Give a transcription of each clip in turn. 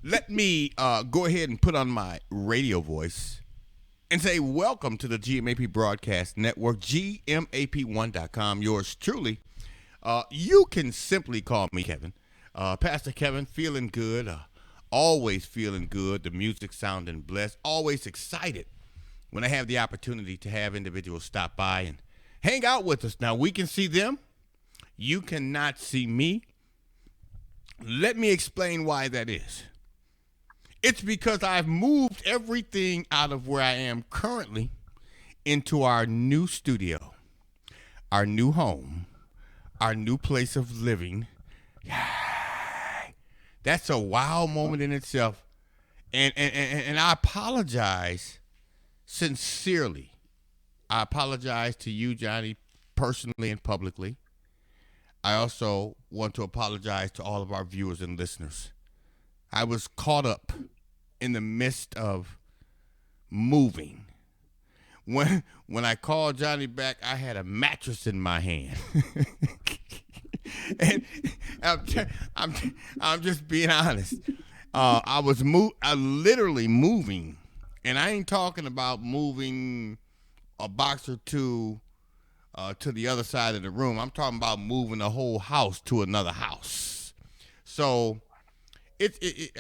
Let me go ahead and put on my radio voice and say welcome to the GMAP Broadcast Network, GMAP1.com. Yours truly. You can simply call me Kevin. Pastor Kevin, feeling good. Always feeling good. The music sounding blessed. Always excited when I have the opportunity to have individuals stop by and hang out with us. Now, we can see them. You cannot see me. Let me explain why that is. It's because I've moved everything out of where I am currently into our new studio, our new home, our new place of living. That's a wow moment in itself. And I apologize sincerely. I apologize to you, Johnny, personally and publicly. I also want to apologize to all of our viewers and listeners. I was caught up in the midst of moving. When I called Johnny back, I had a mattress in my hand. And I'm just being honest. I was literally moving, and I ain't talking about moving a box or two to the other side of the room. I'm talking about moving a whole house to another house. So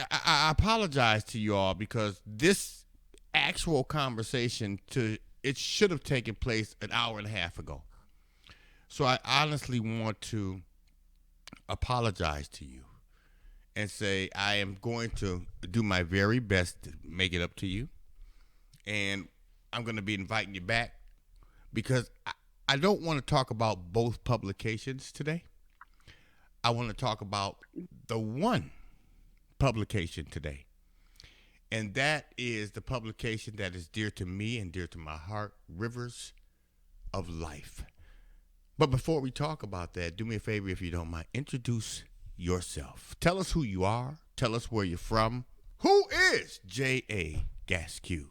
I apologize to you all because this actual conversation it should have taken place an hour and a half ago. So I honestly want to apologize to you and say I am going to do my very best to make it up to you. And I'm going to be inviting you back because I don't want to talk about both publications today. I want to talk about the one publication today. And that is the publication that is dear to me and dear to my heart, Rivers of Life. But before we talk about that, do me a favor if you don't mind. Introduce yourself. Tell us who you are. Tell us where you're from. Who is J.A. Gaskew?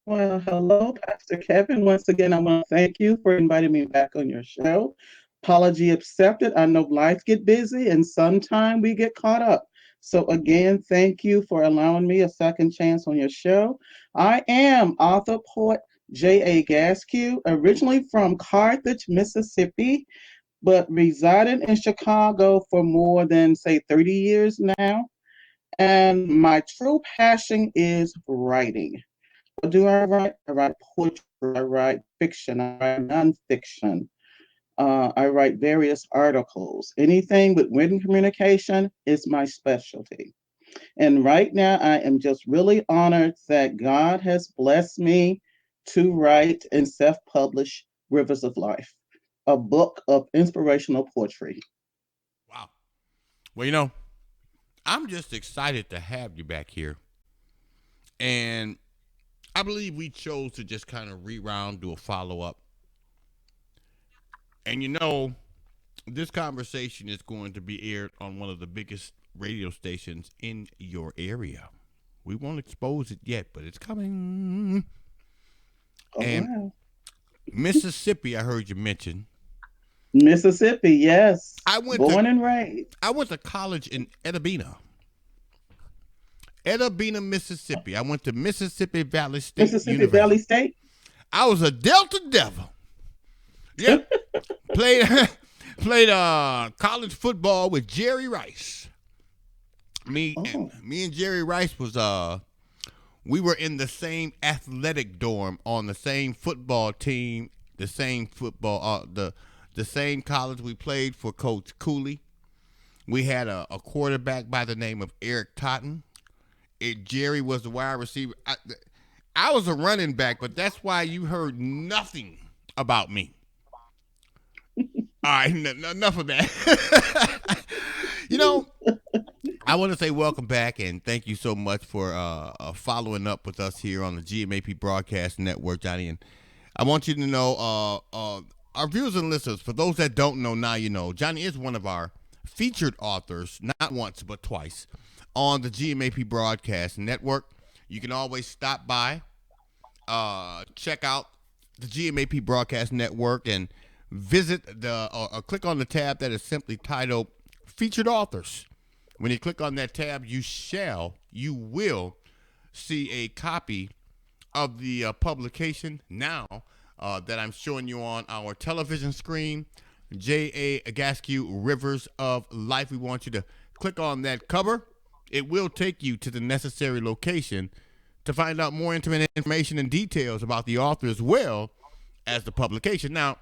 Well, hello, Pastor Kevin. Once again, I want to thank you for inviting me back on your show. Apology accepted. I know life get busy and sometime we get caught up. So again, thank you for allowing me a second chance on your show. I am author poet J.A. Gaskew, originally from Carthage, Mississippi, but residing in Chicago for more than, say, 30 years now. And my true passion is writing. What do I write? I write poetry, I write fiction, I write nonfiction. I write various articles. Anything with written communication is my specialty. And right now, I am just really honored that God has blessed me to write and self publish Rivers of Life, a book of inspirational poetry. Wow. Well, I'm just excited to have you back here. And I believe we chose to just kind of reround, do a follow up. And this conversation is going to be aired on one of the biggest radio stations in your area. We won't expose it yet, but it's coming. Oh, And wow. Mississippi, I heard you mention. Mississippi, yes. I went to Born and raised. I went to college in Edabina, Mississippi. I went to Mississippi Valley State Mississippi Valley University. State. I was a Delta Devil. Yep. played played college football with Jerry Rice. Me and Jerry Rice was we were in the same athletic dorm on the same football team, the same football the same college. We played for Coach Cooley. We had a quarterback by the name of Eric Totten. Jerry was the wide receiver. I was a running back, but that's why you heard nothing about me. All right, enough of that. I want to say welcome back and thank you so much for following up with us here on the GMAP Broadcast Network, Johnny. And I want you to know, our viewers and listeners, for those that don't know, now you know, Johnny is one of our featured authors, not once but twice, on the GMAP Broadcast Network. You can always stop by, check out the GMAP Broadcast Network and visit or click on the tab that is simply titled Featured Authors. When you click on that tab, you will see a copy of the publication now that I'm showing you on our television screen. J.A. Gaskew, Rivers of Life. We want you to click on that cover. It will take you to the necessary location to find out more intimate information and details about the author as well as the publication. Now,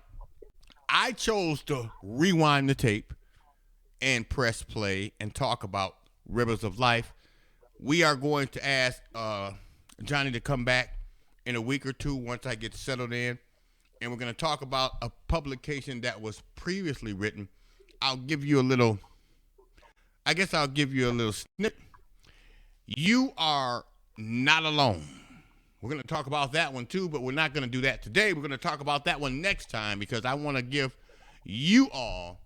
I chose to rewind the tape and press play and talk about Rivers of Life. We are going to ask Johnny to come back in a week or two once I get settled in, and we're going to talk about a publication that was previously written. I'll give you a little snip. You are not alone. We're going to talk about that one too, but we're not going to do that today. We're going to talk about that one next time because I want to give you all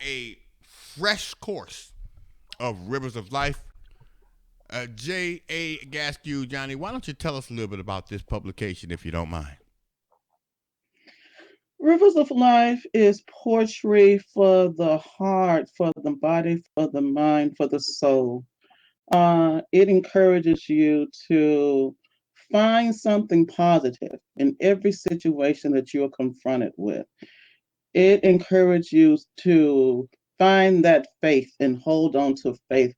a fresh course of Rivers of Life. J.A. Gaskew, Johnny, why don't you tell us a little bit about this publication, if you don't mind? Rivers of Life is poetry for the heart, for the body, for the mind, for the soul. It encourages you to find something positive in every situation that you're confronted with. It encourages you to find that faith and hold on to faith,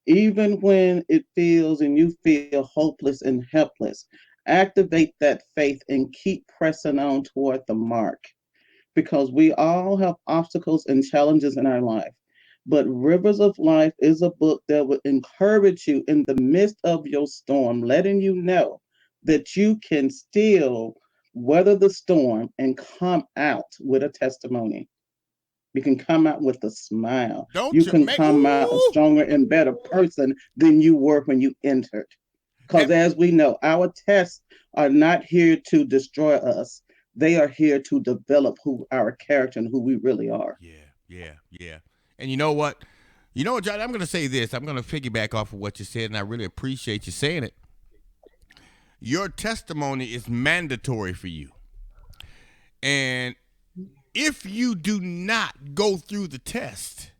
even when it feels and you feel hopeless and helpless. Activate that faith and keep pressing on toward the mark because we all have obstacles and challenges in our life. But Rivers of Life is a book that will encourage you in the midst of your storm, letting you know that you can still weather the storm and come out with a testimony. You can come out with a smile. Don't You you can make come out a ooh stronger and better person than you were when you entered. Because that as we know, our tests are not here to destroy us. They are here to develop who our character and who we really are. yeah. And you know what? You know what, Johnny? I'm going to say this. I'm going to piggyback off of what you said, and I really appreciate you saying it. Your testimony is mandatory for you. And if you do not go through the test,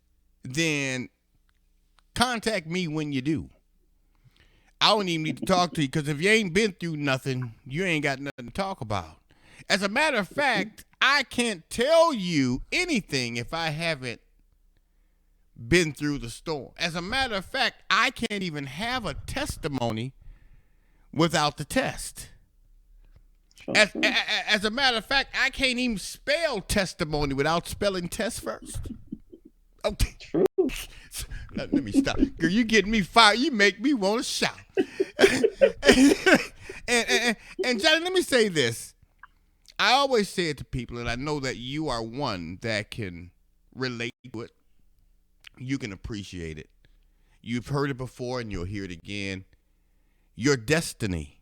then contact me when you do. I don't even need to talk to you because if you ain't been through nothing, you ain't got nothing to talk about. As a matter of fact, I can't tell you anything if I haven't been through the storm. As a matter of fact, I can't even have a testimony without the test. As a matter of fact, I can't even spell testimony without spelling test first. Okay. True. Let me stop. Girl, you getting me fired. You make me want to shout. and Johnny, let me say this. I always say it to people, and I know that you are one that can relate to it. You can appreciate it. You've heard it before, and you'll hear it again. Your destiny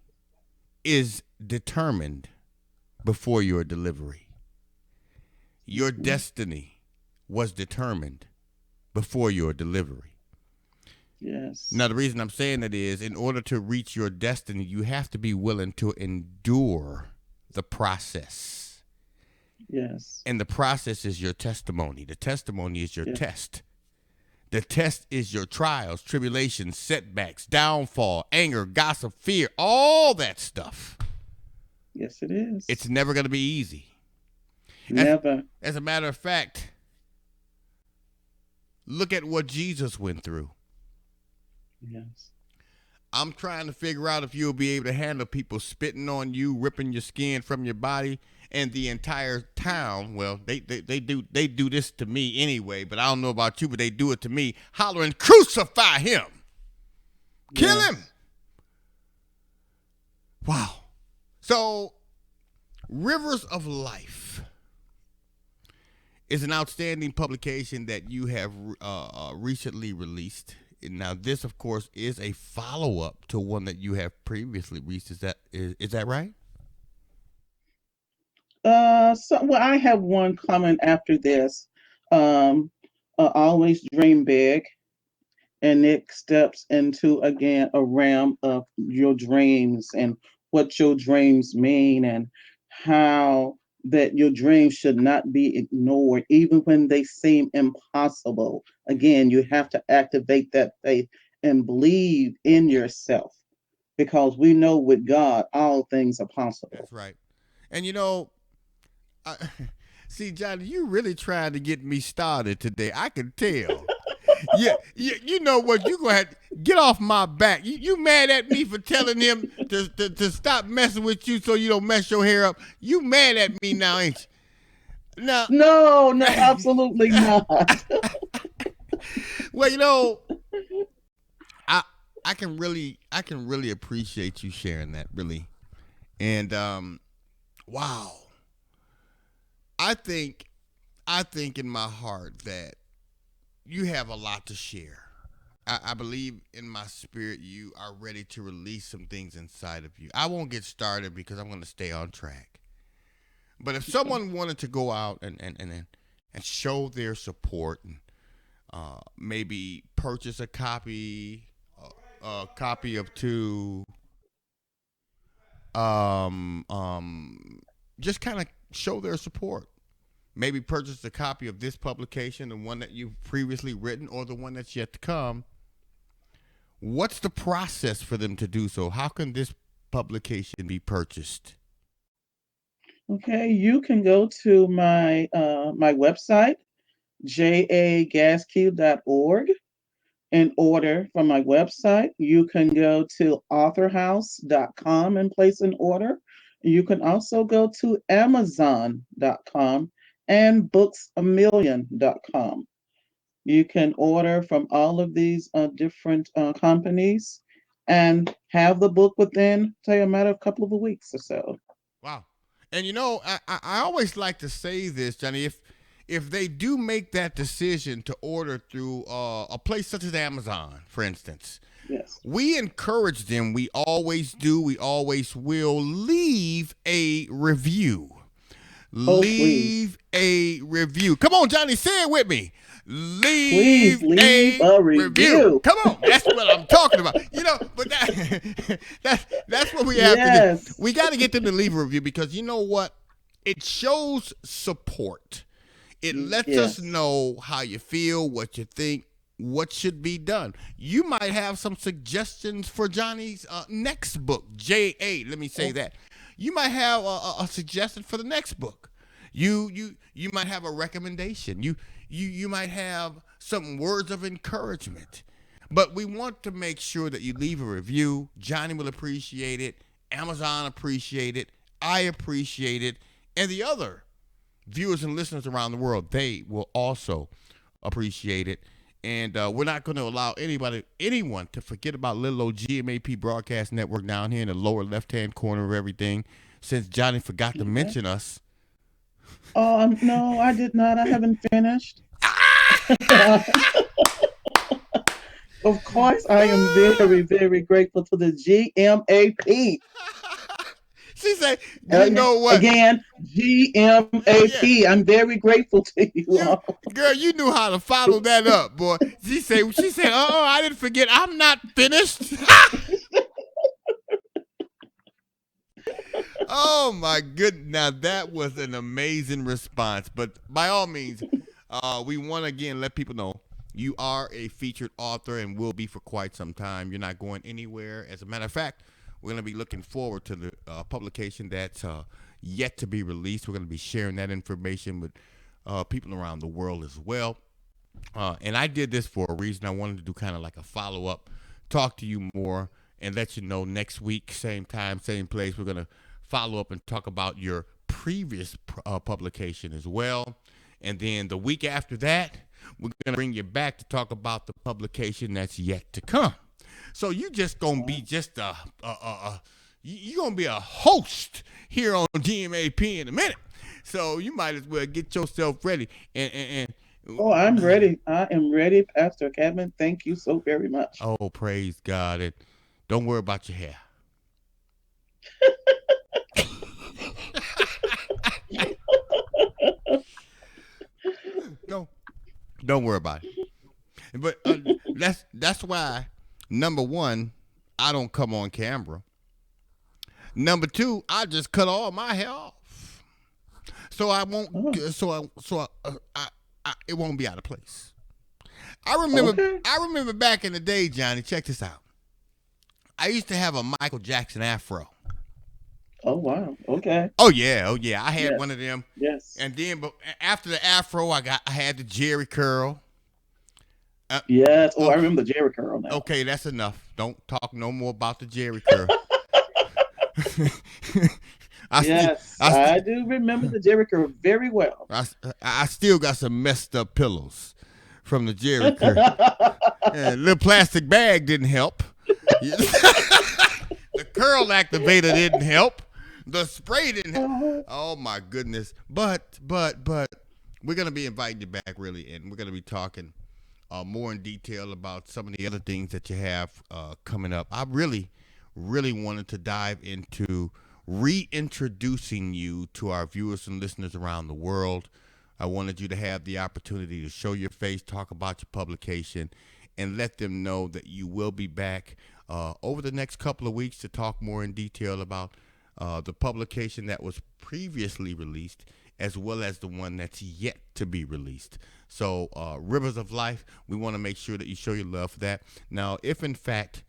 is determined before your delivery. Your destiny was determined before your delivery. Yes. Now, the reason I'm saying that is in order to reach your destiny, you have to be willing to endure the process. Yes. And the process is your testimony. The testimony is your test. The test is your trials, tribulations, setbacks, downfall, anger, gossip, fear, all that stuff. Yes, it is. It's never going to be easy. Never. As a matter of fact, look at what Jesus went through. Yes. I'm trying to figure out if you'll be able to handle people spitting on you, ripping your skin from your body, and the entire town. Well, they do this to me anyway, but I don't know about you, but they do it to me, hollering, "Crucify him! Kill him!" Wow. So, Rivers of Life is an outstanding publication that you have recently released. Now, this, of course, is a follow-up to one that you have previously released. Is that right? I have one comment after this. Um, Always dream big, and it steps into again a realm of your dreams and what your dreams mean and how that your dreams should not be ignored, even when they seem impossible. Again, you have to activate that faith and believe in yourself because we know with God, all things are possible. That's right. And I, see, Johnny, you really trying to get me started today. I can tell. Yeah, you know what? You go ahead, get off my back. You mad at me for telling him to stop messing with you so you don't mess your hair up? You mad at me now, ain't you? Now, No, no, absolutely not. well, I I can really appreciate you sharing that, really. And wow, I think I think in my heart that you have a lot to share. I believe in my spirit you are ready to release some things inside of you. I won't get started because I'm going to stay on track. But if Okay. someone wanted to go out and show their support and maybe purchase a copy of two, just kind of show their support. Maybe purchase a copy of this publication, the one that you've previously written, or the one that's yet to come. What's the process for them to do so? How can this publication be purchased? Okay, you can go to my website, jagasq.org, and order from my website. You can go to authorhouse.com and place an order. You can also go to amazon.com and booksamillion.com. You can order from all of these different companies and have the book within, say, a matter of a couple of weeks or so. Wow. And I always like to say this, Johnny. If they do make that decision to order through a place such as Amazon, for instance, Yes. we encourage them. We always do. We always will leave a review. Oh, please. Leave a review. Come on, Johnny, say it with me. Please Leave leave a a review. review. Come on, that's what I'm talking about. But that's what we have to do. Yes. We got to get them to leave a review because you know what? It shows support. It lets us Yes. know how you feel, what you think, what should be done. You might have some suggestions for Johnny's next book, JA. Let me say Oh, that. You might have a suggestion for the next book. You might have a recommendation. You might have some words of encouragement. But we want to make sure that you leave a review. Johnny will appreciate it. Amazon appreciate it. I appreciate it. And the other viewers and listeners around the world, they will also appreciate it. And we're not going to allow anyone to forget about little old GMAP Broadcast Network down here in the lower left-hand corner of everything. Since Johnny forgot to okay. mention us. Oh, no, I did not. I haven't finished. Of course, I am very, very grateful to the GMAP. She said, "You know what? Again, Yeah, GMAP. I'm very grateful to you you all. girl, you knew how to follow that up, boy." She said, "Oh, I didn't forget. I'm not finished." Oh my goodness! Now that was an amazing response. But by all means, we want to again let people know you are a featured author and will be for quite some time. You're not going anywhere. As a matter of fact, we're going to be looking forward to the publication that's yet to be released. We're going to be sharing that information with people around the world as well. And I did this for a reason. I wanted to do kind of like a follow up, talk to you more, and let you know next week, same time, same place. We're going to follow up and talk about your previous publication as well. And then the week after that, we're going to bring you back to talk about the publication that's yet to come. So you just going to be just you're going to be a host here on GMAP in a minute. So you might as well get yourself ready. Oh, I'm ready. I am ready, Pastor Kevin. Thank you so very much. Oh, praise God. And don't worry about your hair. No, don't worry about it. But that's why number one, I don't come on camera. Number two, I just cut all my hair off. so I won't. Oh, It won't be out of place. I remember. okay. I remember back in the day, Johnny. Check this out. I used to have a Michael Jackson afro. Oh, wow. Okay. Oh yeah, oh yeah. I had Yes. one of them, Yes. and then but after the afro, I had the Jerry curl. Uh, Yes. Oh, I okay, remember the Jerry curl now. okay, that's enough. Don't talk no more about the Jerry curl. I still, Yes, I still, I do remember the Jerry curl very well. I still got some messed up pillows from the Jerry curl. And little plastic bag didn't help. The curl activator didn't help. The spray didn't help. Oh, Oh my goodness. But we're gonna be inviting you back really, and we're gonna be talking more in detail about some of the other things that you have coming up. I really wanted to dive into reintroducing you to our viewers and listeners around the world. I wanted you to have the opportunity to show your face, talk about your publication, and let them know that you will be back over the next couple of weeks to talk more in detail about the publication that was previously released, as well as the one that's yet to be released. So, Rivers of Life, we want to make sure that you show your love for that. Now, if in fact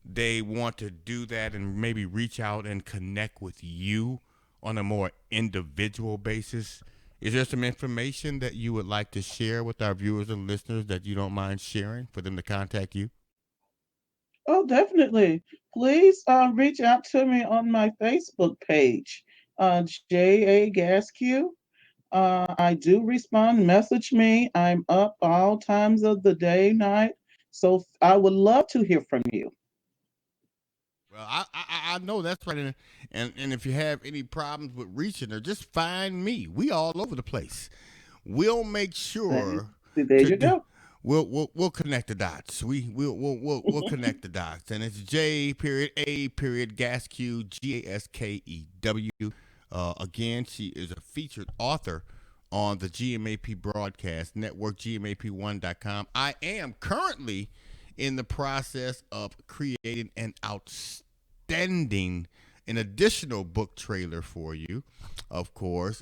they want to do that and maybe reach out and connect with you on a more individual basis, is there some information that you would like to share with our viewers and listeners that you don't mind sharing for them to contact you? oh, definitely. Please reach out to me on my Facebook page, J.A. Gaskew. I do respond. Message me. I'm up all times of the day, night. So I would love to hear from you. Well, I know that's right, and if you have any problems with reaching her, just find me. We all over the place. We'll make There, sure there to you do. go. We'll connect the dots. We'll connect the dots, and it's J period A period Gaskew Gaskew. Again, she is a featured author on the GMAP broadcast network, GMAP1.com. I am currently in the process of creating an additional book trailer for you, of course.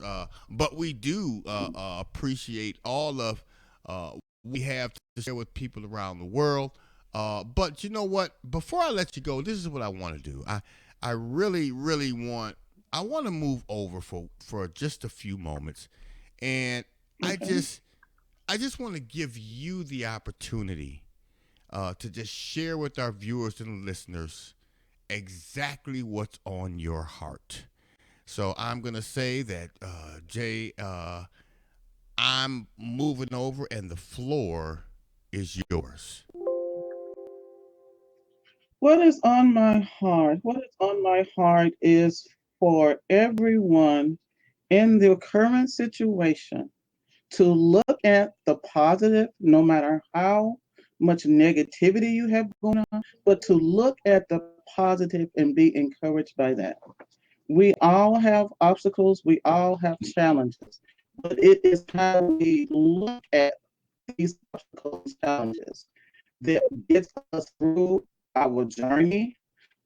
But we do appreciate all of we have to share with people around the world. But you know what? Before I let you go, this is what I want to do. I really I want to move over for just a few moments, and I Okay. just I just want to give you the opportunity to just share with our viewers and listeners exactly what's on your heart. So I'm gonna say that, Jay, I'm moving over, and the floor is yours. What is on my heart? What is on my heart is for everyone in the current situation to look at the positive, no matter how much negativity you have going on, but to look at the positive and be encouraged by that. We all have obstacles, we all have challenges, but it is how we look at these obstacles, challenges that gets us through our journey.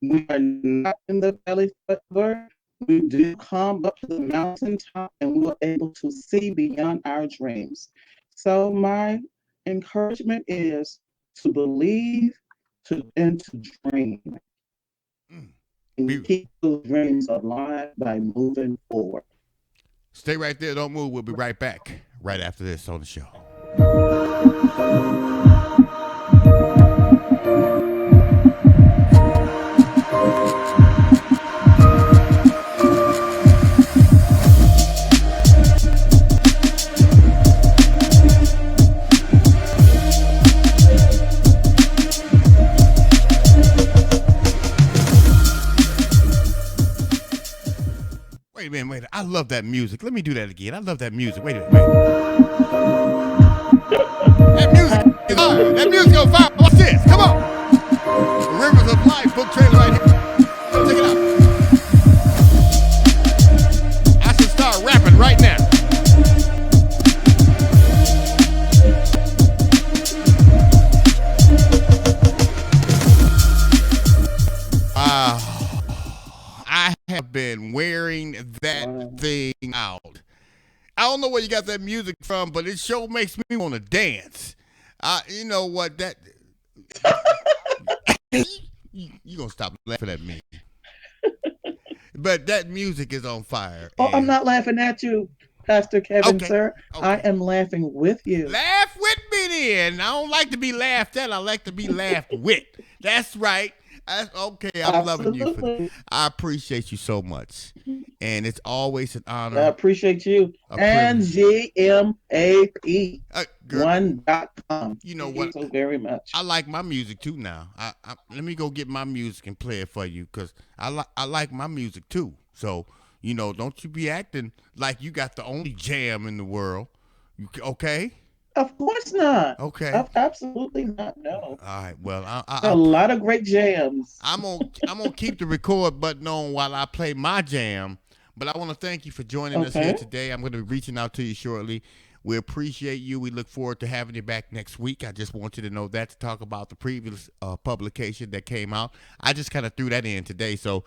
We are not in the valley forever. We do come up to the mountaintop and we're able to see beyond our dreams. So my encouragement is to believe and to dream Mm. and Be, keep those dreams alive by moving forward. Stay right there. Don't move. We'll be right back right after this on the show. Wait a minute. Wait. I love that music. Let me do that again. I love that music. Wait a minute. Wait. That music is fire. That music on fire. What's this? Come on. Rivers of Life book trailer right here. Check it out. I should start rapping right now. I have been wearing that Wow. thing out. I don't know where you got that music from, but it sure makes me want to dance. You know what? That you gonna stop laughing at me? But that music is on fire. Oh, I'm And not laughing at you, Pastor Kevin, okay, sir. I okay, am laughing with you. laugh with me then. I don't like to be laughed at. I like to be laughed with. That's right. That's okay. I'm loving you for that. Absolutely. I appreciate you so much, and it's always an I honor, appreciate you. a And privilege. GMAP Girl, one.com. you know Thank you what? so very much. I like my music too now. Let me go get my music and play it for you because I like my music too. So don't you be acting like you got the only jam in the world. Okay? Of course not. Okay. Absolutely not. No. All right. Well, A lot of great jams. I'm gonna keep the record button on while I play my jam. But I want to thank you for joining us here Okay. today. I'm going to be reaching out to you shortly. We appreciate you. We look forward to having you back next week. I just want you to know that to talk about the previous publication that came out. I just kind of threw that in today, so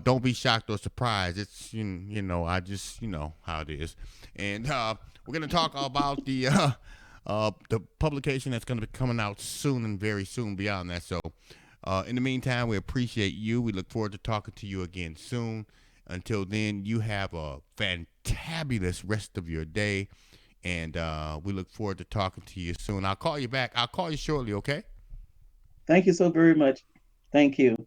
don't be shocked or surprised. It's I just how it is, and we're going to talk about the publication that's going to be coming out soon and very soon beyond that. So in the meantime, we appreciate you. We look forward to talking to you again soon. Until then, you have a fantabulous rest of your day, and we look forward to talking to you soon. I'll call you back. I'll call you shortly, okay? Thank you so very much. Thank you.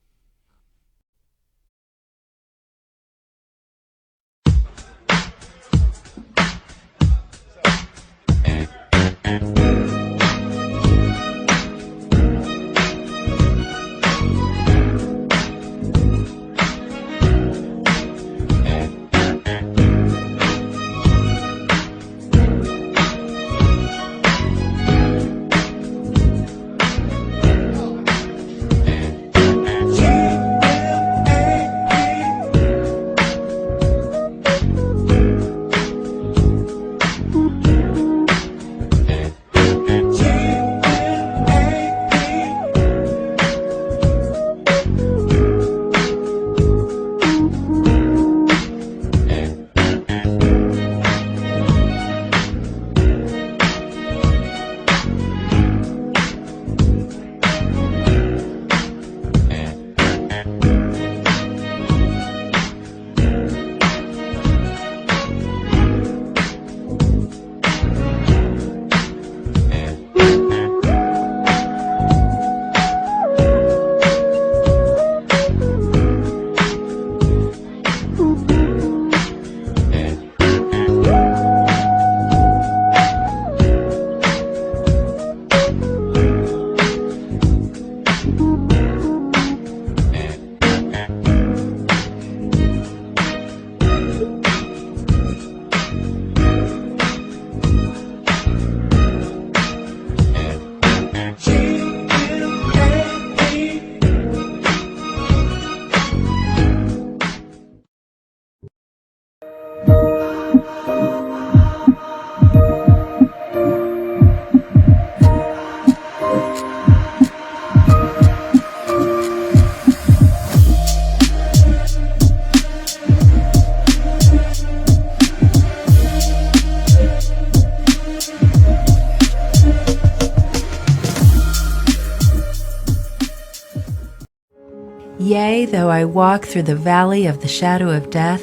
Yea, though I walk through the valley of the shadow of death,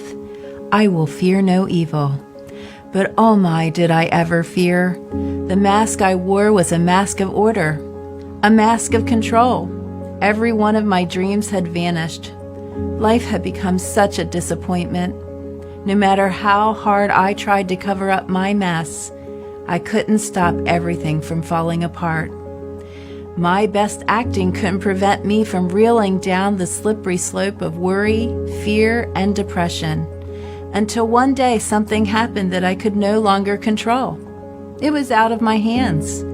I will fear no evil. But oh my, did I ever fear! The mask I wore was a mask of order, a mask of control. Every one of my dreams had vanished. Life had become such a disappointment. No matter how hard I tried to cover up my mess, I couldn't stop everything from falling apart. My best acting couldn't prevent me from reeling down the slippery slope of worry, fear, and depression, until one day something happened that I could no longer control. It was out of my hands.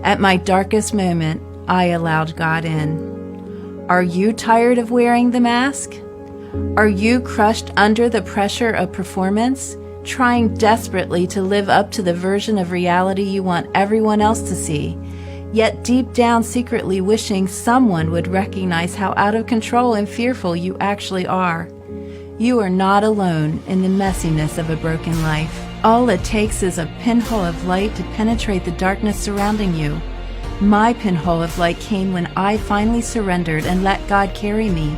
At my darkest moment, I allowed God in. Are you tired of wearing the mask? Are you crushed under the pressure of performance, trying desperately to live up to the version of reality you want everyone else to see, yet deep down secretly wishing someone would recognize how out of control and fearful you actually are? You are not alone in the messiness of a broken life. All it takes is a pinhole of light to penetrate the darkness surrounding you. My pinhole of light came when I finally surrendered and let God carry me.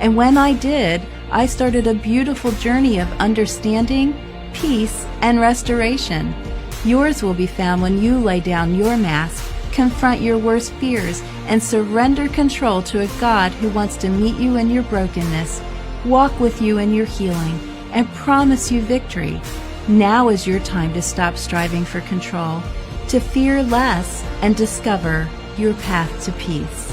And when I did, I started a beautiful journey of understanding, peace, and restoration. Yours will be found when you lay down your mask, confront your worst fears, and surrender control to a God who wants to meet you in your brokenness, walk with you in your healing, and promise you victory. Now is your time to stop striving for control, to fear less, and discover your path to peace.